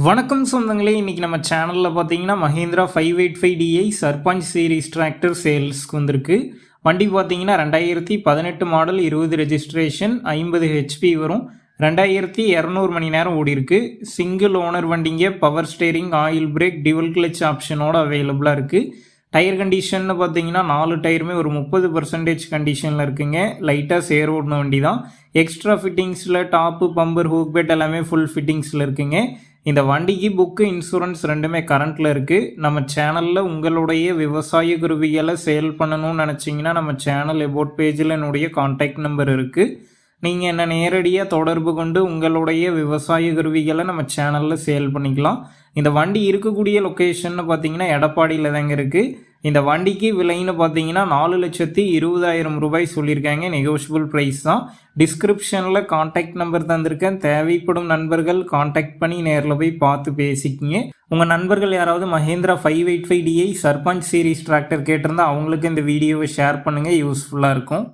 வணக்கம் சொந்தங்களே, இன்றைக்கி நம்ம சேனலில் பார்த்தீங்கன்னா Mahindra 585DI Sarpanch series tractor சேல்ஸ்க்கு வந்திருக்கு. வண்டி பார்த்தீங்கன்னா 2018 மாடல், 20 ரெஜிஸ்ட்ரேஷன், 50 ஹெச்பி வரும், 2200 மணி நேரம் ஓடிருக்கு. சிங்கிள் ஓனர் வண்டிங்க, power steering, oil brake, dual clutch ஆப்ஷனோட அவைலபிளாக இருக்குது. டயர் கண்டிஷன்னு பார்த்தீங்கன்னா 4 டயருமே ஒரு 30% கண்டிஷனில் இருக்குங்க. லைட்டாக சேர் ஓடின வண்டி தான். எக்ஸ்ட்ரா ஃபிட்டிங்ஸில் டாப்பு, பம்பர், ஹூக் பெட் எல்லாமே ஃபுல் ஃபிட்டிங்ஸில் இருக்குங்க. இந்த வண்டிக்கு புக்கு, இன்சூரன்ஸ் ரெண்டுமே கரண்ட்டில் இருக்குது. நம்ம சேனலில் உங்களுடைய விவசாய கருவிகளை சேல் பண்ணணும்னு நினச்சிங்கன்னா நம்ம சேனல் எபோட் பேஜில் என்னுடைய கான்டாக்ட் நம்பர் இருக்குது. நீங்கள் என்ன நேரடியாக தொடர்பு கொண்டு உங்களுடைய விவசாய கருவிகளை நம்ம சேனலில் சேல் பண்ணிக்கலாம். இந்த வண்டி இருக்கக்கூடிய லொக்கேஷன்னு பார்த்தீங்கன்னா எடப்பாடியில் தாங்க இருக்குது. இந்த வண்டிக்கு விலைன்னு பார்த்தீங்கன்னா 4,20,000 ரூபாய் சொல்லியிருக்காங்க. நெகோஷியபிள் ப்ரைஸ் தான். டிஸ்கிரிப்ஷனில் கான்டாக்ட் நம்பர் தந்திருக்கேன். தேவைப்படும் நண்பர்கள் கான்டாக்ட் பண்ணி நேரில் போய் பார்த்து பேசிக்கிங்க. உங்கள் நண்பர்கள் யாராவது Mahindra 585DI Sarpanch series tractor கேட்டிருந்தா அவங்களுக்கு இந்த வீடியோவை ஷேர் பண்ணுங்கள், யூஸ்ஃபுல்லாக இருக்கும்.